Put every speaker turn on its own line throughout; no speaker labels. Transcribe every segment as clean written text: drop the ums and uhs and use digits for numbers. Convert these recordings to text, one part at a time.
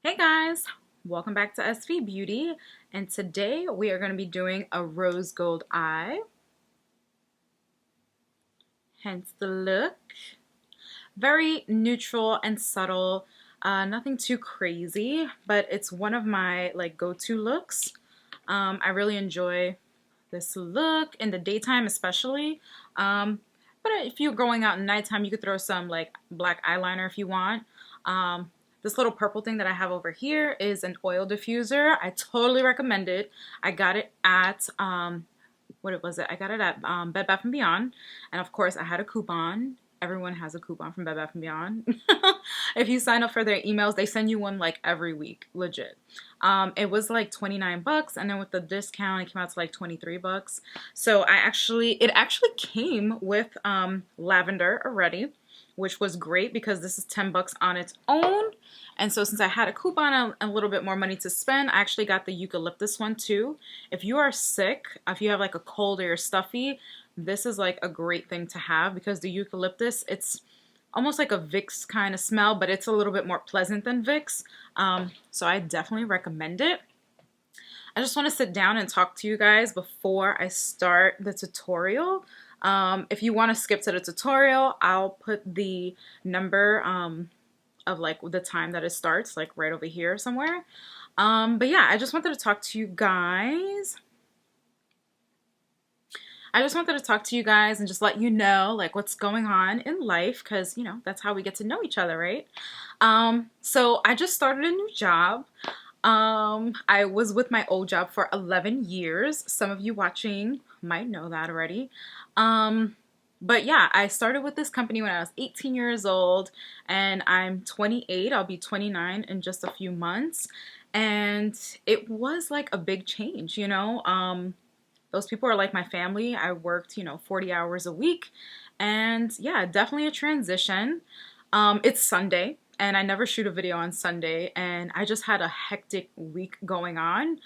Hey guys, welcome back to SV Beauty, and today we are going to be doing a rose gold eye, hence the look. Very neutral and subtle, nothing too crazy, but it's one of my go-to looks. I really enjoy this look in the daytime especially, but if you're going out at nighttime you could throw some black eyeliner if you want. This little purple thing that I have over here is an oil diffuser. I totally recommend it. I got it at, what was it? I got it at Bed Bath & Beyond. And of course I had a coupon. Everyone has a coupon from Bed Bath & Beyond. If you sign up for their emails, they send you one every week, legit. It was like 29 bucks, and then with the discount it came out to like 23 bucks. So it actually came with lavender already, which was great because this is 10 bucks on its own. And so since I had a coupon and a little bit more money to spend, I actually got the eucalyptus one too. If you are sick, if you have like a cold or you're stuffy, this is like a great thing to have because the eucalyptus, it's almost like a Vicks kind of smell, but it's a little bit more pleasant than Vicks. So I definitely recommend it. I just want to sit down and talk to you guys before I start the tutorial. If you want to skip to the tutorial, I'll put the number of the time that it starts right over here somewhere. But yeah, I just wanted to talk to you guys. And just let you know what's going on in life, because that's how we get to know each other, right? So I just started a new job. I was with my old job for 11 years. Some of you watching might know that already. But yeah, I started with this company when I was 18 years old, and I'm 28. I'll be 29 in just a few months. And it was like a big change, Those people are like my family. I worked, 40 hours a week. And yeah, definitely a transition. It's Sunday, and I never shoot a video on Sunday, and I just had a hectic week going on.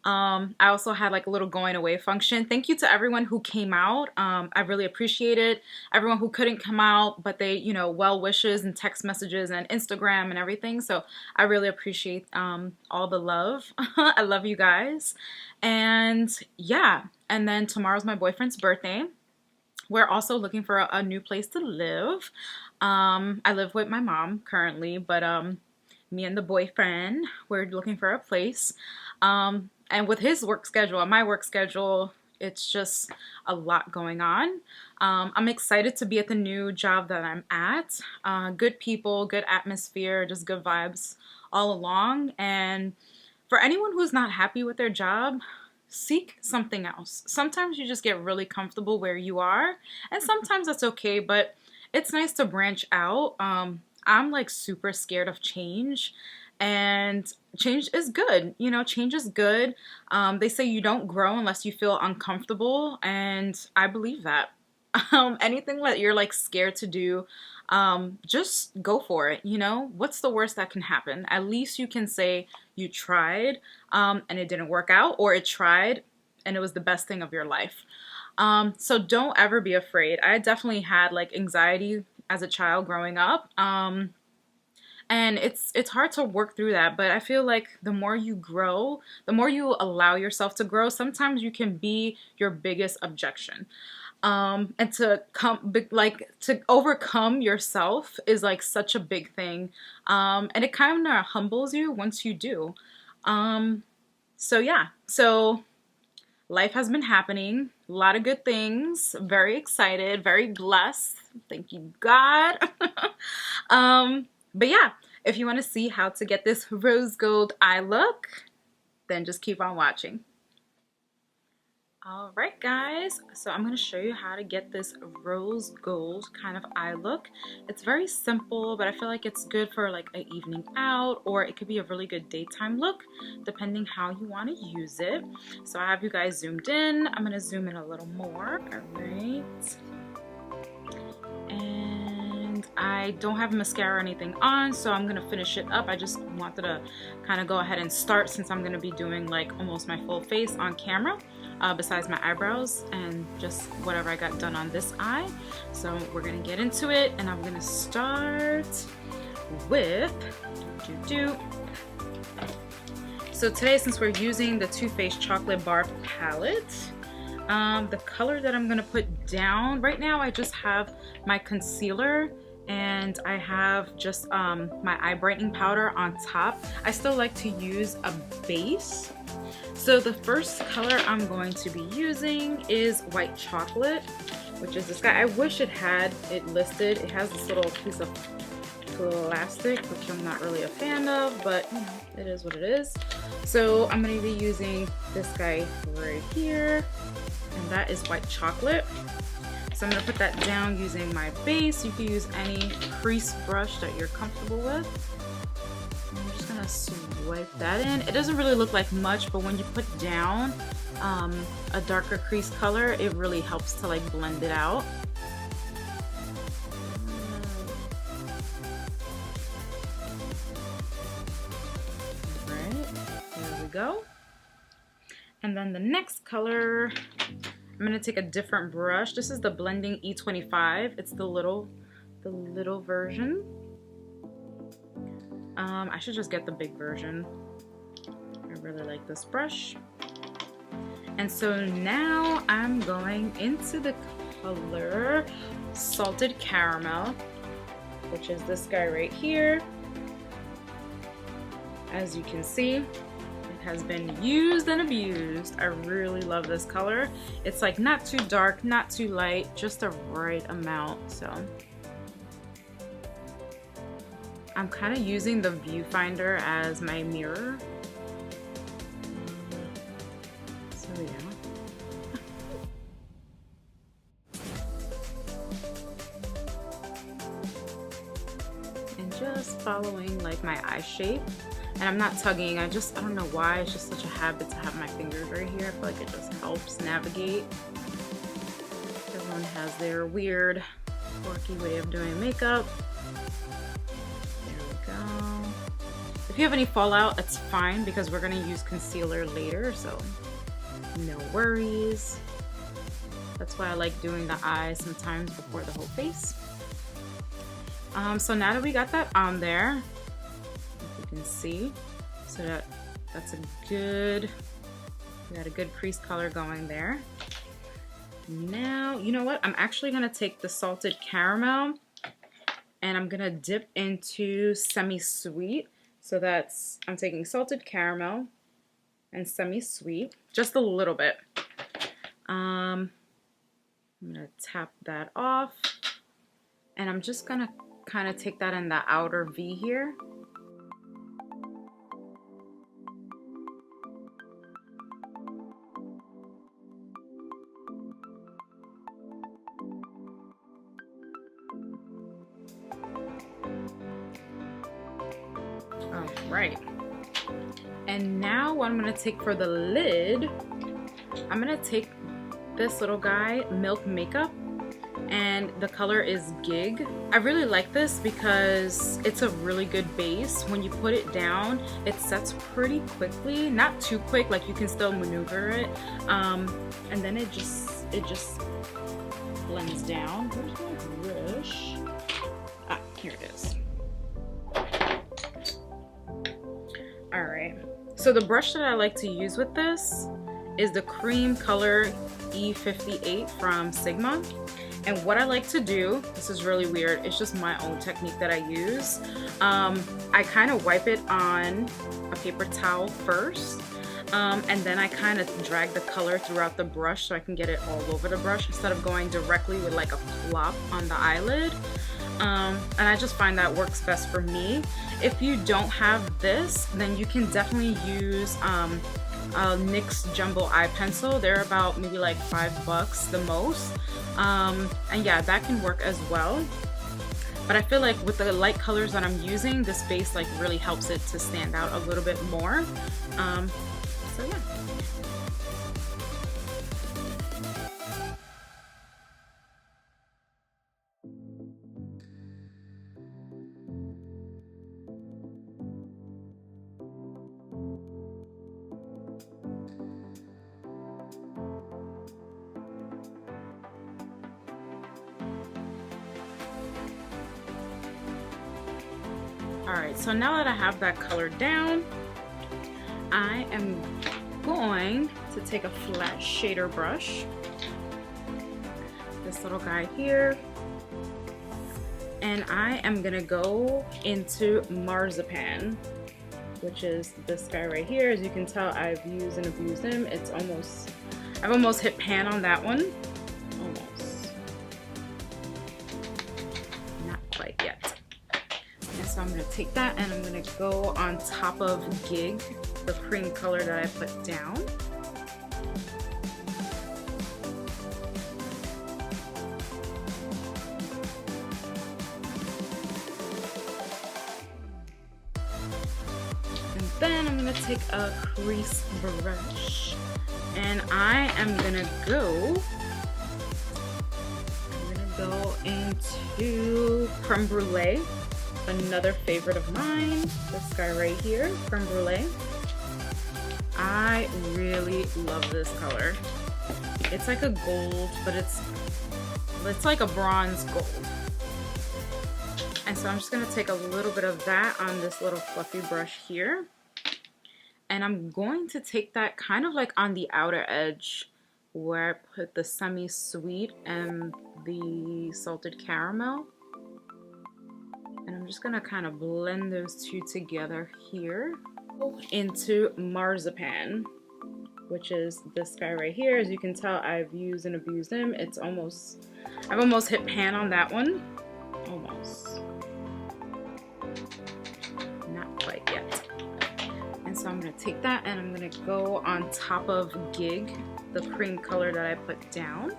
I also had a little going away function. Thank you to everyone who came out. I really appreciate it. Everyone who couldn't come out, but they, well wishes and text messages and Instagram and everything. So I really appreciate all the love. I love you guys. And yeah, and then tomorrow's my boyfriend's birthday. We're also looking for a new place to live. I live with my mom currently, but me and the boyfriend, we're looking for a place. And with his work schedule and my work schedule, it's just a lot going on. I'm excited to be at the new job that I'm at. Good people, good atmosphere, just good vibes all along. And for anyone who's not happy with their job, seek something else. Sometimes you just get really comfortable where you are, and sometimes that's okay, but it's nice to branch out. I'm super scared of change. And change is good. Change is good. They say you don't grow unless you feel uncomfortable, and I believe that. Anything that you're scared to do, just go for it. What's the worst that can happen? At least you can say you tried and it didn't work out, or it tried and it was the best thing of your life. So don't ever be afraid. I definitely had anxiety as a child growing up. And it's hard to work through that, but I feel like the more you grow, the more you allow yourself to grow, sometimes you can be your biggest objection. And to overcome yourself is such a big thing. And it kind of humbles you once you do. So yeah, so life has been happening, a lot of good things, very excited, very blessed. Thank you, God. But yeah, if you want to see how to get this rose gold eye look, then just keep on watching. Alright guys, so I'm going to show you how to get this rose gold kind of eye look. It's very simple, but I feel like it's good for an evening out, or it could be a really good daytime look, depending how you want to use it. So I have you guys zoomed in. I'm going to zoom in a little more. Alright. And I don't have mascara or anything on, so I'm gonna finish it up. I just wanted to kind of go ahead and start, since I'm gonna be doing almost my full face on camera, besides my eyebrows and just whatever I got done on this eye. So we're gonna get into it, and I'm gonna start with so today, since we're using the Too Faced Chocolate Bar Palette, the color that I'm gonna put down right now, I just have my concealer and I have just my eye brightening powder on top. I still like to use a base. So the first color I'm going to be using is White Chocolate, which is this guy. I wish it had it listed. It has this little piece of plastic, which I'm not really a fan of, but you know, it is what it is. So I'm going to be using this guy right here, and that is White Chocolate. So I'm going to put that down using my base. You can use any crease brush that you're comfortable with. I'm just going to swipe that in. It doesn't really look like much, but when you put down a darker crease color, it really helps to like blend it out. Go. And then the next color, I'm going to take a different brush. This is the Blending E25. It's the little version. I should just get the big version. I really like this brush. And so now I'm going into the color Salted Caramel, which is this guy right here. As you can see, has been used and abused. I really love this color. It's like not too dark, not too light, just the right amount. So I'm kind of using the viewfinder as my mirror. So yeah. And just following like my eye shape. And I'm not tugging, I don't know why, it's just such a habit to have my fingers right here. I feel like it just helps navigate. Everyone has their weird, quirky way of doing makeup. There we go. If you have any fallout, it's fine because we're gonna use concealer later, so no worries. That's why I like doing the eyes sometimes before the whole face. So now that we got that on there, can see, so that's a good, we got a good crease color going there. Now, you know what? I'm actually gonna take the Salted Caramel and I'm gonna dip into Semi-Sweet. So that's, I'm taking Salted Caramel and Semi-Sweet, just a little bit. I'm gonna tap that off and I'm just gonna kind of take that in the outer V here. Right. And now what I'm going to take for the lid, I'm going to take this little guy, Milk Makeup, and the color is Gig. I really like this because it's a really good base. When you put it down, it sets pretty quickly, not too quick, like you can still maneuver it, and then it just blends down. Where's my brush? Ah, here it is. Alright, so the brush that I like to use with this is the Cream Color E58 from Sigma. And what I like to do, this is really weird, it's just my own technique that I use. I kind of wipe it on a paper towel first, and then I kind of drag the color throughout the brush so I can get it all over the brush instead of going directly with like a plop on the eyelid. And I just find that works best for me. If you don't have this, then you can definitely use a NYX Jumbo Eye Pencil. They're about maybe like $5 the most. And yeah, that can work as well. But I feel like with the light colors that I'm using, this base like really helps it to stand out a little bit more. So yeah. Alright, so now that I have that color down, I am going to take a flat shader brush, this little guy here, and I am gonna go into Marzipan, which is this guy right here. As you can tell, I've used and abused him. I've almost hit pan on that one. Almost. Not quite yet. And so I'm gonna take that and I'm gonna go on top of Gig, the cream color that I put down. Then I'm gonna take a crease brush and I am gonna go into Creme Brulee, another favorite of mine, this guy right here, Creme Brulee. I really love this color. It's like a gold, but it's like a bronze gold. And so I'm just gonna take a little bit of that on this little fluffy brush here. And I'm going to take that kind of like on the outer edge where I put the semi-sweet and the salted caramel. And I'm just gonna kind of blend those two together here into Marzipan, which is this guy right here. As you can tell, I've used and abused him. I've almost hit pan on that one. Almost. Not quite yet. And so I'm going to take that and I'm going to go on top of Gig, the cream color that I put down.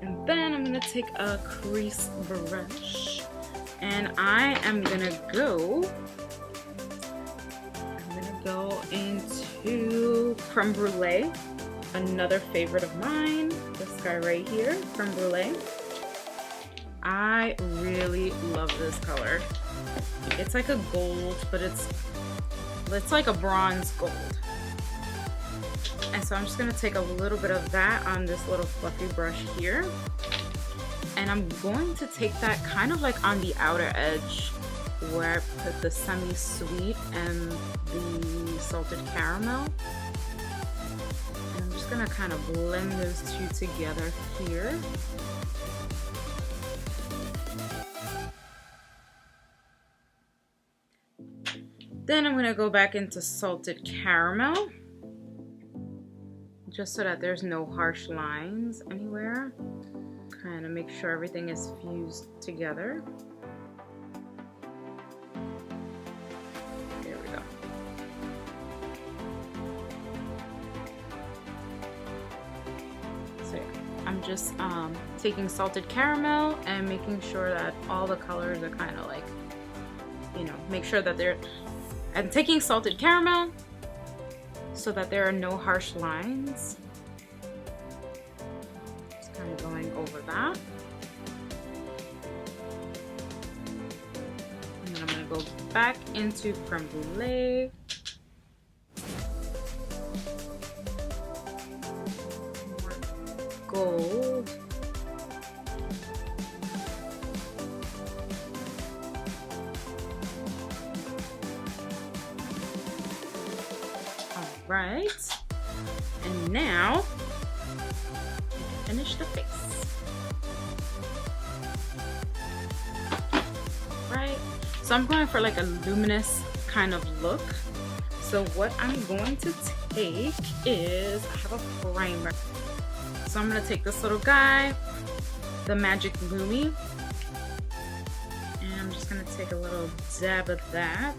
And then I'm gonna take a crease brush and I am gonna go into Creme Brulee, another favorite of mine, this guy right here, Creme Brulee. I really love this color. It's like a gold, but it's like a bronze gold. And so I'm just gonna take a little bit of that on this little fluffy brush here. And I'm going to take that kind of like on the outer edge where I put the semi-sweet and the salted caramel. And I'm just gonna kind of blend those two together here. Then I'm gonna go back into salted caramel, just so that there's no harsh lines anywhere. Kind of make sure everything is fused together. There we go. So yeah, I'm just taking salted caramel and making sure that all the colors are kind of like, you know, make sure that I'm taking salted caramel so that there are no harsh lines. Just kind of going over that. And then I'm going to go back into Creme Brulee. More gold. Right, and now finish the face. Right, so I'm going for like a luminous kind of look. So what I'm going to take is, I have a primer. So I'm going to take this little guy, the Magic Lumi, and I'm just going to take a little dab of that.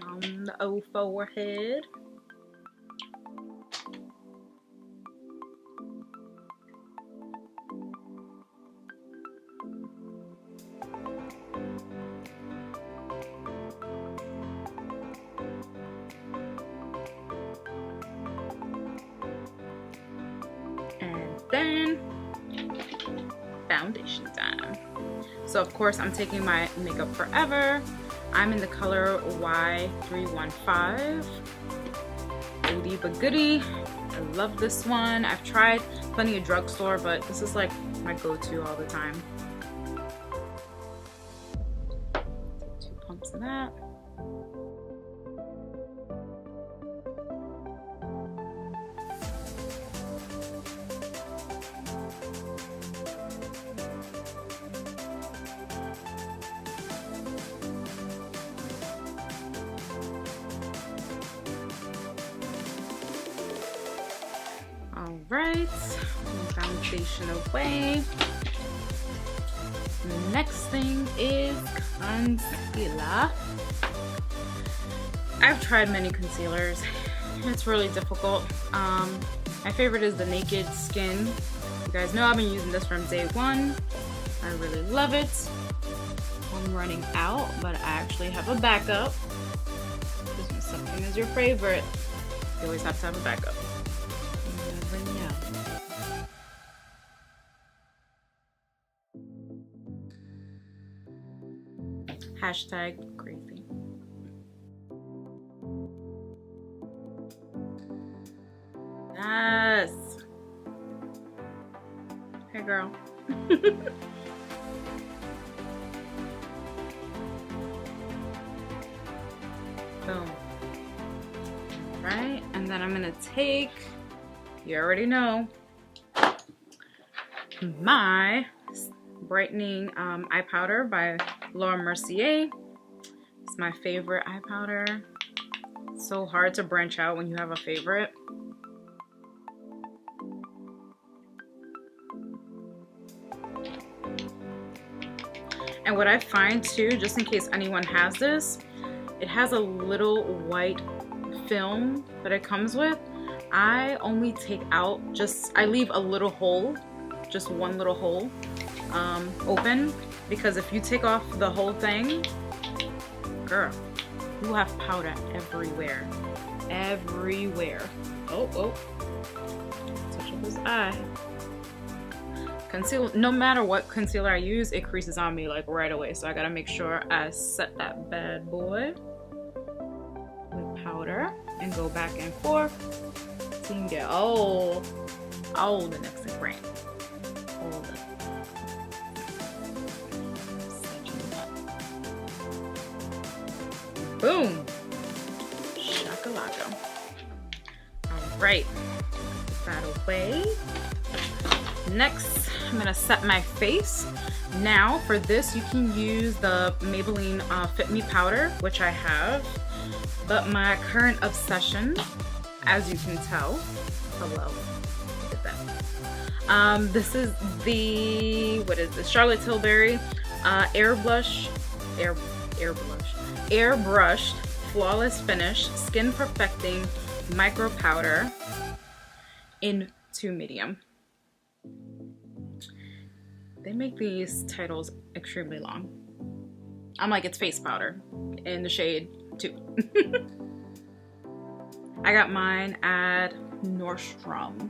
On the O forehead. then foundation time. So of course I'm taking my Makeup Forever. I'm in the color Y315. Oldie but goodie. I love this one. I've tried plenty of drugstore, but this is like my go-to all the time. Take 2 pumps of that. Alright, foundation away. The next thing is concealer. I've tried many concealers. It's really difficult. My favorite is the Naked Skin. You guys know I've been using this from day one. I really love it. I'm running out, but I actually have a backup. Because when something is your favorite, you always have to have a backup. Hashtag crazy. Yes. Hey girl. Boom. Right, and then I'm gonna take, you already know, my brightening eye powder by Laura Mercier. It's my favorite eye powder. It's so hard to branch out when you have a favorite. And what I find too, just in case anyone has this, it has a little white film that it comes with. I only take out I leave a little hole, just one little hole open, because if you take off the whole thing, girl, you have powder everywhere. Everywhere. Oh, touch up his eye. Concealer, no matter what concealer I use, it creases on me like right away, so I gotta make sure I set that bad boy with powder and go back and forth so you can get all the nooks and crannies. All the boom! Shakalaka. Alright, put that away. Next, I'm gonna set my face. Now, for this, you can use the Maybelline Fit Me powder, which I have. But my current obsession, as you can tell, hello, look at that. This is the, what is this? Charlotte Tilbury Airbrushed Flawless Finish Skin Perfecting Micro Powder in 2 medium. They make these titles extremely long. I'm like, it's face powder in the shade 2. I got mine at Nordstrom.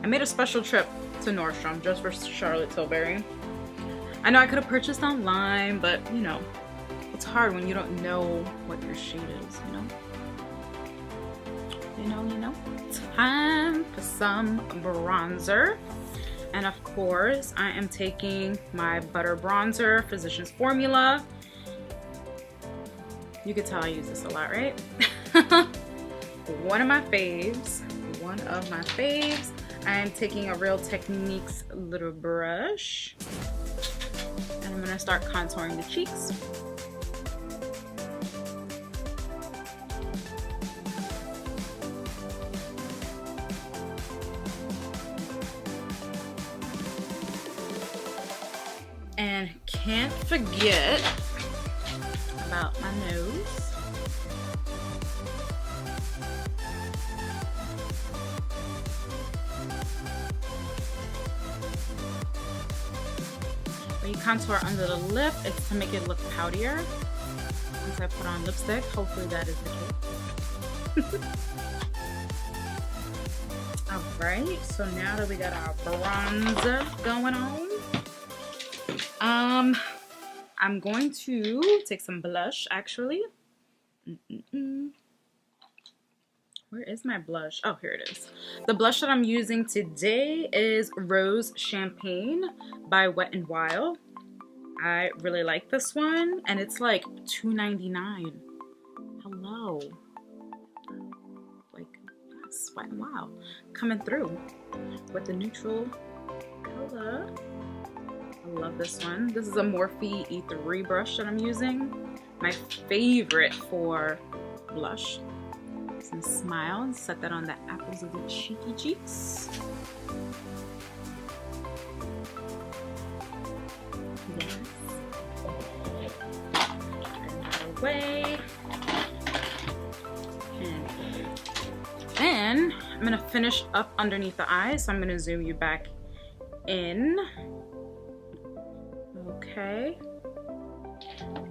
I made a special trip to Nordstrom just for Charlotte Tilbury. I know I could have purchased online, but you know, it's hard when you don't know what your shade is, you know? You know? Time for some bronzer. And of course, I am taking my Butter Bronzer Physicians Formula. You can tell I use this a lot, right? One of my faves. I am taking a Real Techniques little brush. And I'm gonna start contouring the cheeks. And can't forget about my nose. When you contour under the lip, it's to make it look poutier. Once I put on lipstick, hopefully that is the case. Right, so now that we got our bronzer going on, I'm going to take some blush actually. Where is my blush? Oh, here it is. The blush that I'm using today is Rose Champagne by Wet n Wild. I really like this one, and it's like $2.99. Hello. Like, yes, Wet n Wild. Coming through with the neutral color. I love this one. This is a Morphe E3 brush that I'm using. My favorite for blush. Some smile and set that on the apples of the cheeky cheeks. Yes. Another way. And then I'm gonna finish up underneath the eyes. So I'm gonna zoom you back in. Okay.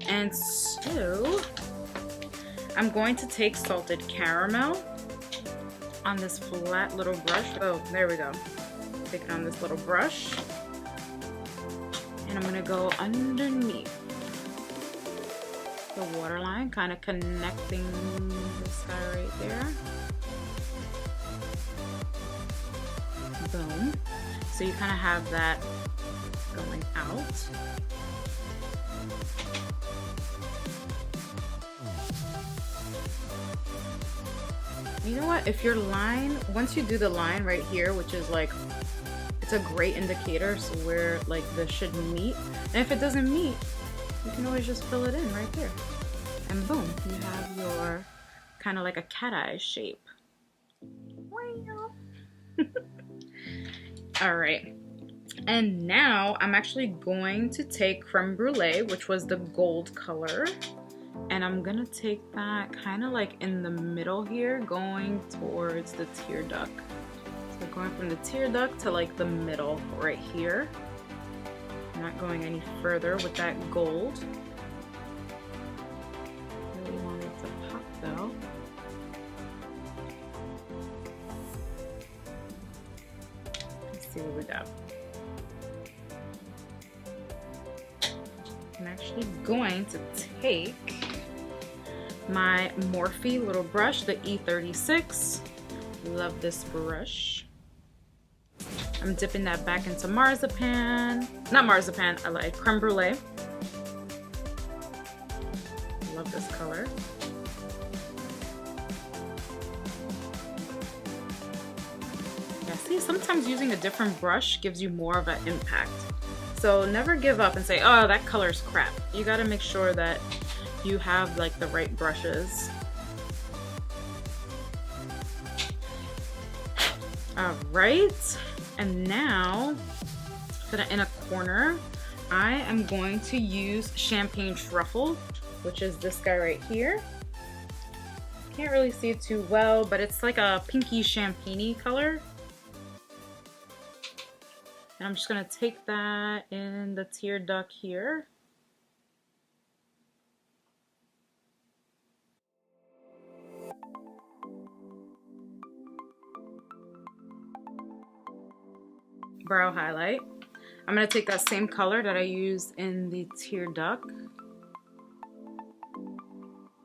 And so I'm going to take Salted Caramel on this flat little brush. Oh, there we go. Take it on this little brush. And I'm gonna go underneath the waterline, kind of connecting this guy right there. Boom. So you kind of have that going out. You know what, if your line, once you do the line right here, which is like, it's a great indicator, so where like this should meet, and if it doesn't meet, you can always just fill it in right there, and boom, you have your kind of like a cat eye shape. All right, and now I'm actually going to take Creme Brulee, which was the gold color, and I'm gonna take that kind of like in the middle here, going towards the tear duct. So going from the tear duct to like the middle right here. I'm not going any further with that gold. Really want it to pop though. Let's see what we got. I'm actually going to take my Morphe little brush, the E36. Love this brush. I'm dipping that back into marzipan. Not marzipan, I like creme brulee. Love this color. Yeah, see, sometimes using a different brush gives you more of an impact. So never give up and say, oh, that color's crap. You gotta make sure that you have like the right brushes. All right, and now for the inner corner, I am going to use Champagne Truffle, which is this guy right here. Can't really see it too well, but it's like a pinky champagne-y color. And I'm just gonna take that in the tear duct here. Brow highlight. I'm going to take that same color that I used in the tear duct.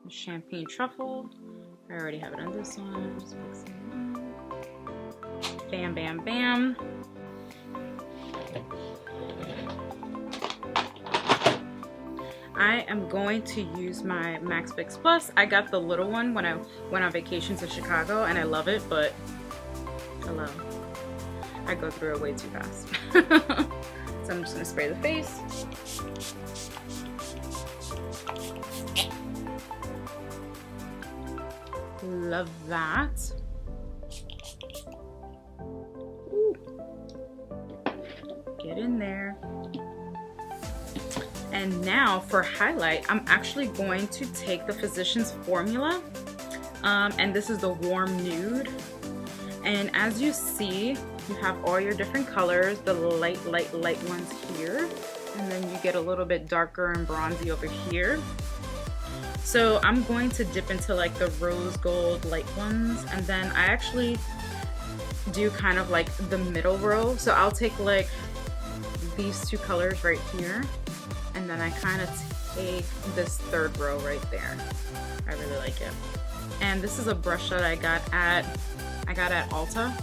The Champagne Truffle. I already have it on this one. Just fixing it. Bam, bam, bam. I am going to use my Max Fix Plus. I got the little one when I went on vacation to Chicago, and I love it, but hello. I go through it way too fast. So I'm just gonna spray the face. Love that. Ooh. Get in there. And now for highlight, I'm actually going to take the Physicians Formula, and this is the Warm Nude. And as you see, you have all your different colors, the light ones here, and then you get a little bit darker and bronzy over here. So I'm going to dip into like the rose gold light ones, and then I actually do kind of like the middle row. So I'll take like these two colors right here, and then I kind of take this third row right there. I really like it. And this is a brush that I got at Ulta.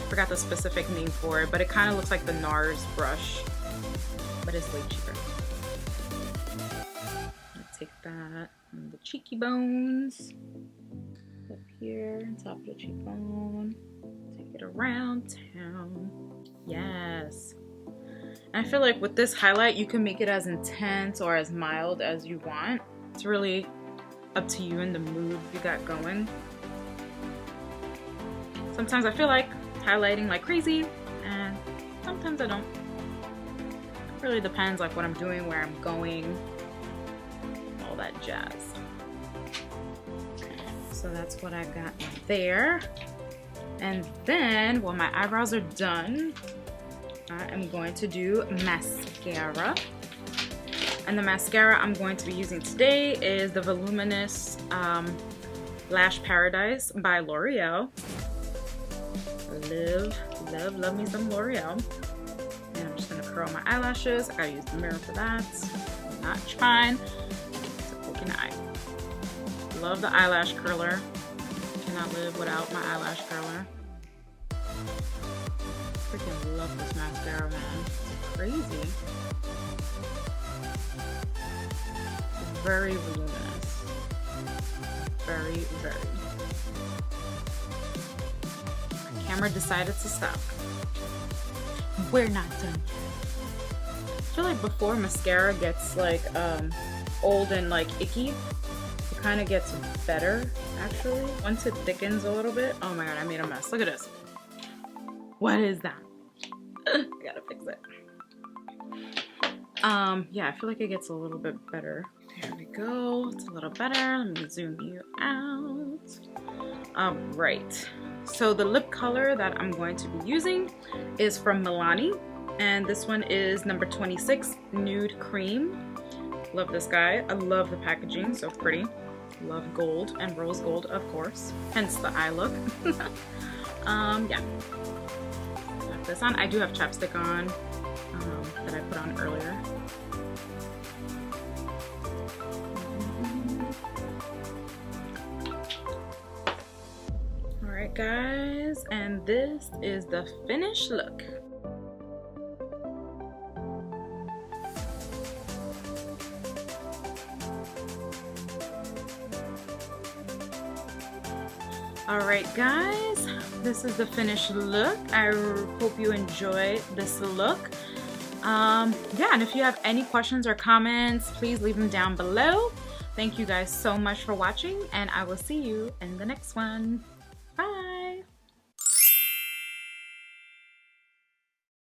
Forgot the specific name for it, but it kind of looks like the NARS brush, but it's way cheaper. I'll take that on the cheeky bones up here on top of the cheekbone. Take it around town. Yes. And I feel like with this highlight, you can make it as intense or as mild as you want. It's really up to you and the mood you got going. Sometimes I feel like highlighting like crazy, and sometimes I don't. It really depends like what I'm doing, where I'm going, all that jazz. So that's what I got there. And then when my eyebrows are done, I am going to do mascara. And the mascara I'm going to be using today is the Voluminous Lash Paradise by L'Oreal. Love me some L'Oreal. And I'm just gonna curl my eyelashes. I gotta use the mirror for that. I'm not trying to poke an eye. Love the eyelash curler. Cannot live without my eyelash curler. Freaking love this mascara, man. It's crazy. Very voluminous. Very. My camera decided to stop. We're not done yet. I feel like before mascara gets like old and like icky, it kind of gets better actually. Once it thickens a little bit. Oh my god, I made a mess. Look at this. What is that? I gotta fix it. Yeah, I feel like it gets a little bit better. There we go. It's a little better. Let me zoom you out. Right. So the lip color that I'm going to be using is from Milani, and this one is number 26, Nude Cream. Love this guy. I love the packaging, so pretty. Love gold and rose gold, of course. Hence the eye look. Yeah. Got this on. I do have chapstick on that I put on earlier. Alright guys, and this is the finished look. Alright guys, this is the finished look. I hope you enjoyed this look. Yeah, and if you have any questions or comments, please leave them down below. Thank you guys so much for watching, and I will see you in the next one.